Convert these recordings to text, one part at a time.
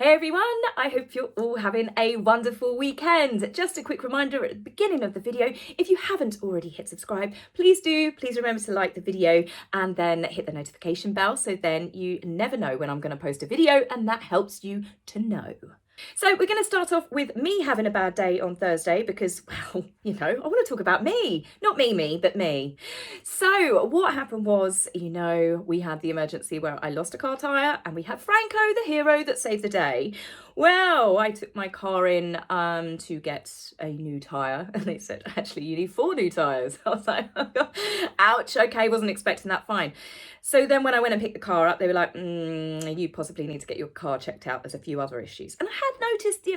Hey everyone, I hope you're all having a wonderful weekend. Just a quick reminder at the beginning of the video, if you haven't already hit subscribe, please do. Please remember to like the video and then hit the notification bell so then you never know when I'm going to post a video and that helps you to know. So we're going to start off with me having a bad day on Thursday because, well, I want to talk about me. Not me, but me. So what happened was, we had the emergency where I lost a car tyre and we had Franco, the hero that saved the day. Well, I took my car in to get a new tyre and they said, actually, you need 4 new tyres. I was like, ouch, okay, wasn't expecting that, fine. So then when I went and picked the car up, they were like, you possibly need to get your car checked out. There's a few other issues. And I had noticed,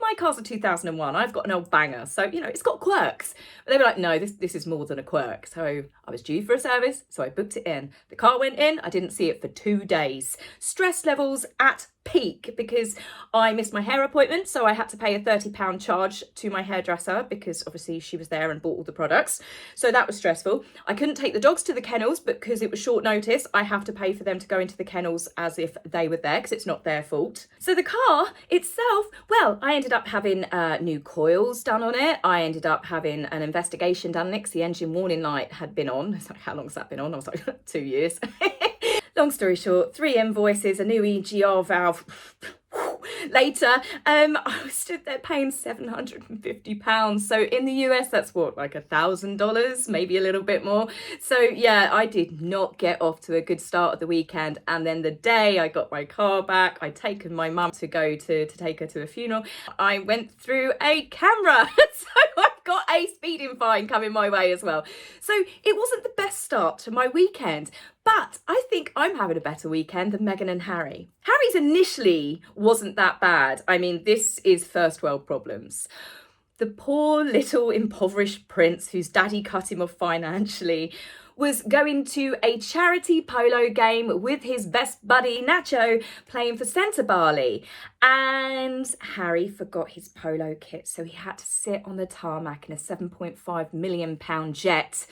my car's a 2001. I've got an old banger. So, it's got quirks. But they were like, no, this is more than a quirk. So I was due for a service. So I booked it in. The car went in. I didn't see it for 2 days. Stress levels at peak because I missed my hair appointment, so I had to pay a £30 charge to my hairdresser because obviously she was there and bought all the products, so that was stressful. I couldn't take the dogs to the kennels because it was short notice. I have to pay for them to go into the kennels as if they were there because it's not their fault. So the car itself, well, I ended up having new coils done on it. I ended up having an investigation done on it because the engine warning light had been on. It's like, how long's that been on? I was like, 2 years. Long story short, 3 invoices, a new EGR valve. Later, I stood there paying £750. So in the US, that's what, like $1,000, maybe a little bit more. So yeah, I did not get off to a good start of the weekend. And then the day I got my car back, I'd taken my mum to go to take her to a funeral. I went through a camera. So I've got a speeding fine coming my way as well. So it wasn't the best start to my weekend. But I think I'm having a better weekend than Meghan and Harry. Harry's initially wasn't that bad. I mean, this is first world problems. The poor little impoverished prince whose daddy cut him off financially was going to a charity polo game with his best buddy Nacho playing for Centre Bali. And Harry forgot his polo kit, so he had to sit on the tarmac in a £7.5 million jet,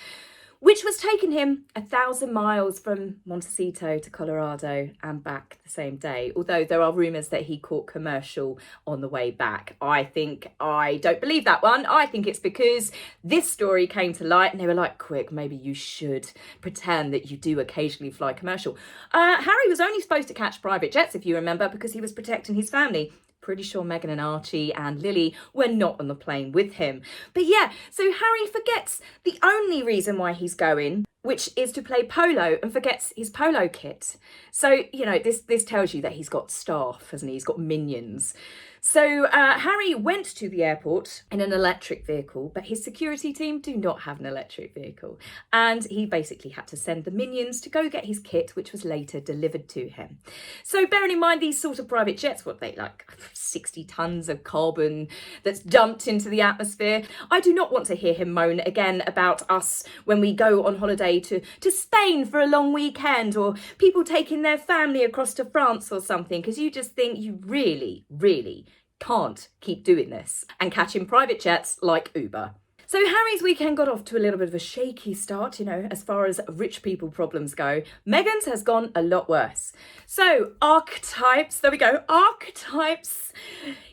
which was taking him 1,000 miles from Montecito to Colorado and back the same day. Although there are rumours that he caught commercial on the way back. I don't believe that one. I think it's because this story came to light and they were like, quick, maybe you should pretend that you do occasionally fly commercial. Harry was only supposed to catch private jets, if you remember, because he was protecting his family. Pretty sure Meghan and Archie and Lily were not on the plane with him. But yeah, so Harry forgets the only reason why he's going, which is to play polo, and forgets his polo kit. So, this tells you that he's got staff, hasn't he? He's got minions. So Harry went to the airport in an electric vehicle, but his security team do not have an electric vehicle. And he basically had to send the minions to go get his kit, which was later delivered to him. So bearing in mind these sort of private jets, what they like 60 tons of carbon that's dumped into the atmosphere. I do not want to hear him moan again about us when we go on holiday to Spain for a long weekend, or people taking their family across to France or something, because you just think you really, really can't keep doing this and catching private jets like Uber. So Harry's weekend got off to a little bit of a shaky start, as far as rich people problems go. Meghan's has gone a lot worse. So archetypes, there we go, archetypes.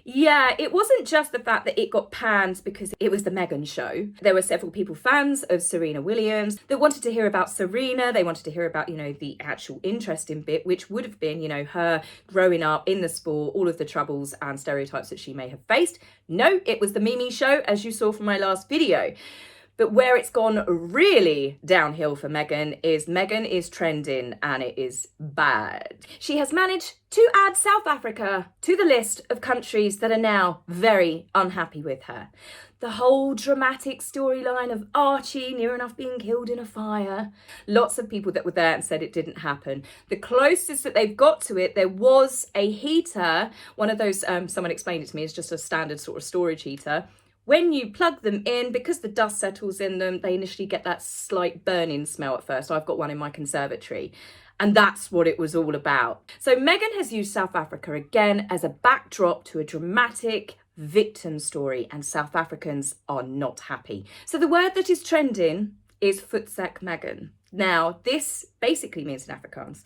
Yeah, it wasn't just the fact that it got panned because it was the Meghan show. There were several people fans of Serena Williams that wanted to hear about Serena. They wanted to hear about, the actual interesting bit, which would have been, her growing up in the sport, all of the troubles and stereotypes that she may have faced. No, it was the Mimi show, as you saw from my last video. But where it's gone really downhill for Meghan is trending, and it is bad. She has managed to add South Africa to the list of countries that are now very unhappy with her. The whole dramatic storyline of Archie near enough being killed in a fire. Lots of people that were there and said it didn't happen. The closest that they've got to it, there was a heater, one of those, someone explained it to me, it's just a standard sort of storage heater. When you plug them in, because the dust settles in them, they initially get that slight burning smell at first. I've got one in my conservatory. And that's what it was all about. So Meghan has used South Africa again as a backdrop to a dramatic victim story, and South Africans are not happy. So the word that is trending is Voetsek Meghan. Now, this basically means in Afrikaans,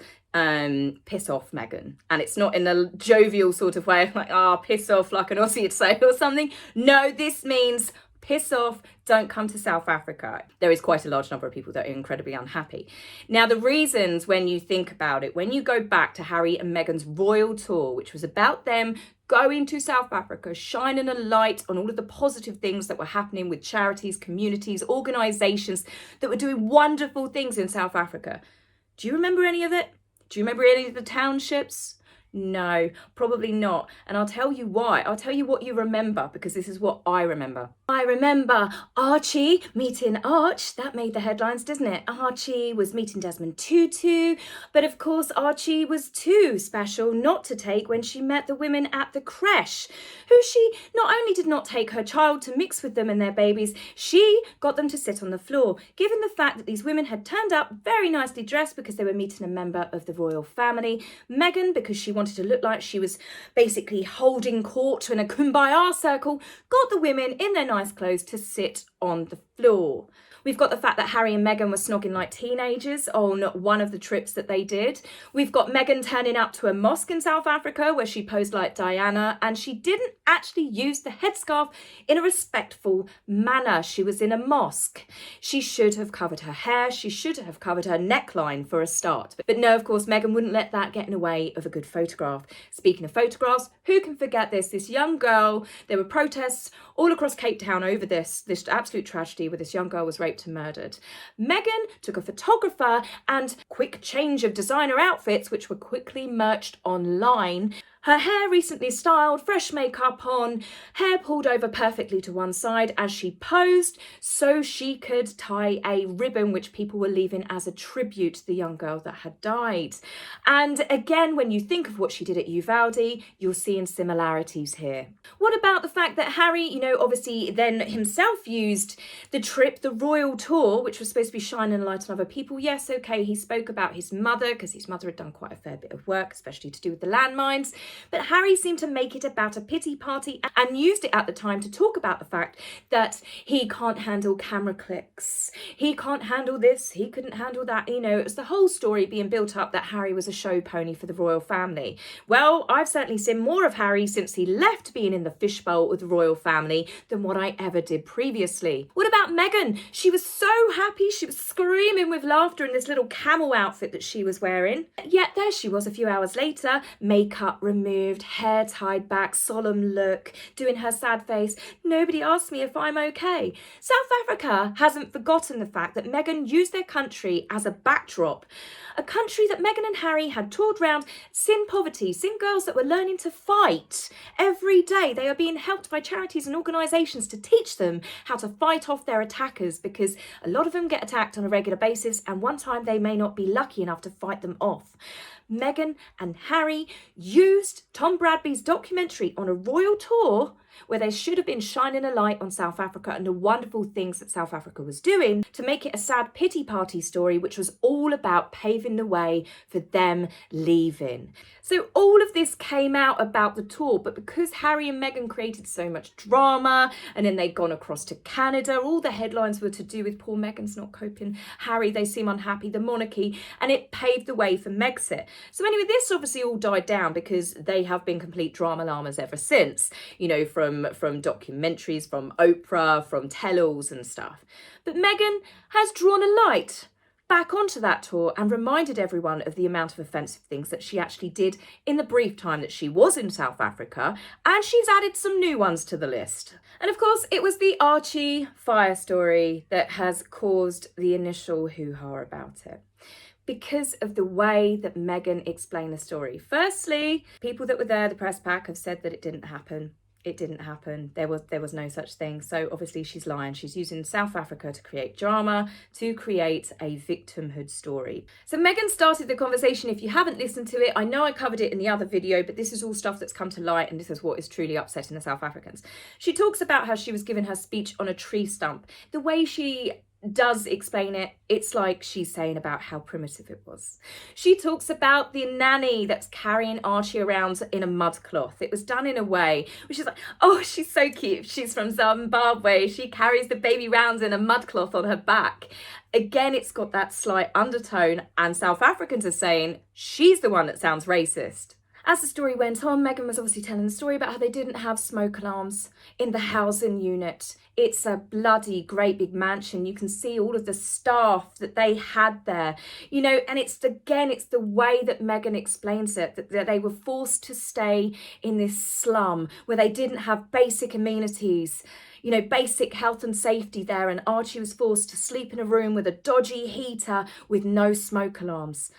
piss off, Meghan. And it's not in a jovial sort of way, like, piss off, like an Aussie would say or something. No, this means piss off, don't come to South Africa. There is quite a large number of people that are incredibly unhappy. Now, the reasons, when you think about it, when you go back to Harry and Meghan's royal tour, which was about them going to South Africa, shining a light on all of the positive things that were happening with charities, communities, organisations that were doing wonderful things in South Africa. Do you remember any of it? Do you remember any of the townships? No, probably not. And I'll tell you why. I'll tell you what you remember, because this is what I remember. I remember Archie meeting Arch. That made the headlines, didn't it? Archie was meeting Desmond Tutu. But of course, Archie was too special not to take when she met the women at the creche, who she not only did not take her child to mix with them and their babies, she got them to sit on the floor. Given the fact that these women had turned up very nicely dressed because they were meeting a member of the royal family, Meghan, because she wanted to look like she was basically holding court in a kumbaya circle, got the women in their nice clothes to sit on the floor. We've got the fact that Harry and Meghan were snogging like teenagers on one of the trips that they did. We've got Meghan turning up to a mosque in South Africa where she posed like Diana, and she didn't actually use the headscarf in a respectful manner. She was in a mosque. She should have covered her hair. She should have covered her neckline for a start. But no, of course, Meghan wouldn't let that get in the way of a good photograph. Speaking of photographs, who can forget this? This young girl, there were protests all across Cape Town over this absolute tragedy where this young girl was raped and murdered. Meghan took a photographer and quick change of designer outfits, which were quickly merged online. Her hair recently styled, fresh makeup on, hair pulled over perfectly to one side as she posed so she could tie a ribbon which people were leaving as a tribute to the young girl that had died. And again, when you think of what she did at Uvalde, you're seeing similarities here. What about the fact that Harry, obviously then himself used the trip, the royal tour, which was supposed to be shining a light on other people? Yes, okay, he spoke about his mother because his mother had done quite a fair bit of work, especially to do with the landmines. But Harry seemed to make it about a pity party and used it at the time to talk about the fact that he can't handle camera clicks. He can't handle this. He couldn't handle that. It was the whole story being built up that Harry was a show pony for the royal family. Well, I've certainly seen more of Harry since he left being in the fishbowl with the royal family than what I ever did previously. What about Meghan? She was so happy. She was screaming with laughter in this little camel outfit that she was wearing. Yet there she was a few hours later, makeup removed, hair tied back, solemn look, doing her sad face. Nobody asked me if I'm okay. South Africa hasn't forgotten the fact that Meghan used their country as a backdrop. A country that Meghan and Harry had toured around, seen poverty, seen girls that were learning to fight. Every day they are being helped by charities and organisations to teach them how to fight off their attackers, because a lot of them get attacked on a regular basis and one time they may not be lucky enough to fight them off. Meghan and Harry used Tom Bradby's documentary on a royal tour where they should have been shining a light on South Africa and the wonderful things that South Africa was doing to make it a sad pity party story, which was all about paving the way for them leaving. So all of this came out about the tour, but because Harry and Meghan created so much drama and then they'd gone across to Canada, all the headlines were to do with poor Meghan's not coping, Harry, they seem unhappy, the monarchy, and it paved the way for Megxit. So anyway, this obviously all died down because they have been complete drama llamas ever since, from documentaries, from Oprah, from tell-alls and stuff. But Meghan has drawn a light back onto that tour and reminded everyone of the amount of offensive things that she actually did in the brief time that she was in South Africa, and she's added some new ones to the list. And of course, it was the Archie fire story that has caused the initial hoo-ha about it, because of the way that Meghan explained the story. Firstly, people that were there, the press pack, have said that it didn't happen. It didn't happen. There was no such thing. So obviously she's lying. She's using South Africa to create drama, to create a victimhood story. So Meghan started the conversation. If you haven't listened to it, I know I covered it in the other video, but this is all stuff that's come to light and this is what is truly upsetting the South Africans. She talks about how she was given her speech on a tree stump. The way she does explain it. It's like she's saying about how primitive it was. She talks about the nanny that's carrying Archie around in a mud cloth. It was done in a way which is like, oh, she's so cute. She's from Zimbabwe. She carries the baby round in a mud cloth on her back. Again, it's got that slight undertone, and South Africans are saying she's the one that sounds racist. As the story went on, Meghan was obviously telling the story about how they didn't have smoke alarms in the housing unit. It's a bloody great big mansion. You can see all of the staff that they had there, you know, and it's the way that Meghan explains it, that they were forced to stay in this slum where they didn't have basic amenities, you know, basic health and safety there, and Archie was forced to sleep in a room with a dodgy heater with no smoke alarms.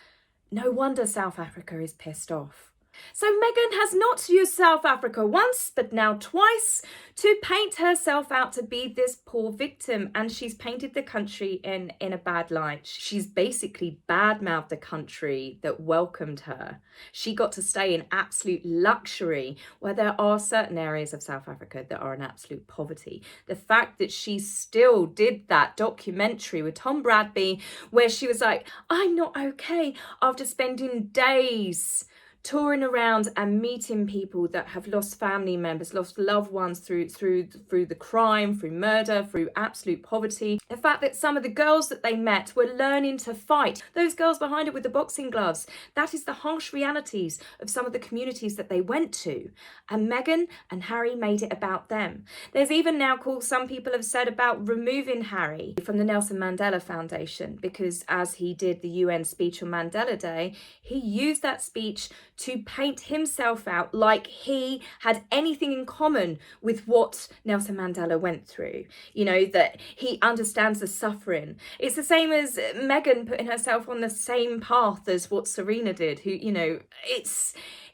No wonder South Africa is pissed off. So Meghan has not used South Africa once, but now twice, to paint herself out to be this poor victim, and she's painted the country in a bad light. She's basically badmouthed the country that welcomed her. She got to stay in absolute luxury, where there are certain areas of South Africa that are in absolute poverty. The fact that she still did that documentary with Tom Bradby, where she was like, I'm not okay, after spending days touring around and meeting people that have lost family members, lost loved ones through the crime, through murder, through absolute poverty. The fact that some of the girls that they met were learning to fight. Those girls behind it with the boxing gloves. That is the harsh realities of some of the communities that they went to. And Meghan and Harry made it about them. There's even now calls, some people have said, about removing Harry from the Nelson Mandela Foundation, because as he did the UN speech on Mandela Day, he used that speech to paint himself out like he had anything in common with what Nelson Mandela went through. You know, that he understands the suffering. It's the same as Meghan putting herself on the same path as what Serena did, who, you know,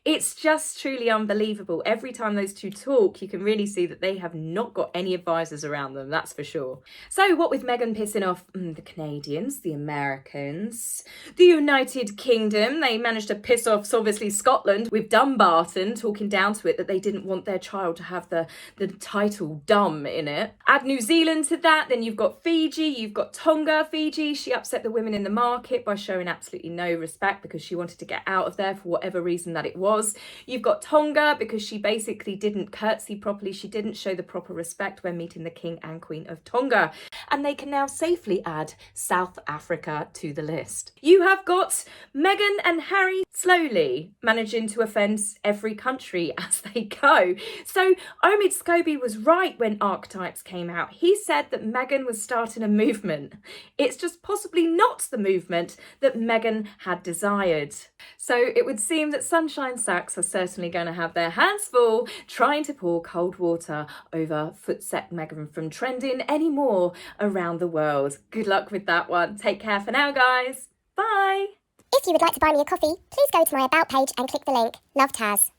it's just truly unbelievable. Every time those two talk, you can really see that they have not got any advisors around them, that's for sure. So what with Meghan pissing off the Canadians, the Americans, the United Kingdom, they managed to piss off, obviously, Scotland, with Dumbarton talking down to it that they didn't want their child to have the title Dumb in it. Add New Zealand to that, then you've got Fiji, you've got Tonga. Fiji, she upset the women in the market by showing absolutely no respect because she wanted to get out of there for whatever reason that it was. You've got Tonga because she basically didn't curtsy properly. She didn't show the proper respect when meeting the King and Queen of Tonga. And they can now safely add South Africa to the list. You have got Meghan and Harry slowly managing to offend every country as they go. So Omid Scobie was right when Archetypes came out. He said that Meghan was starting a movement. It's just possibly not the movement that Meghan had desired. So it would seem that Sunshine Sacks are certainly going to have their hands full trying to pour cold water over Voetsek Meghan from trending anymore around the world. Good luck with that one. Take care for now, guys. Bye. If you would like to buy me a coffee, please go to my About page and click the link. Love, Taz.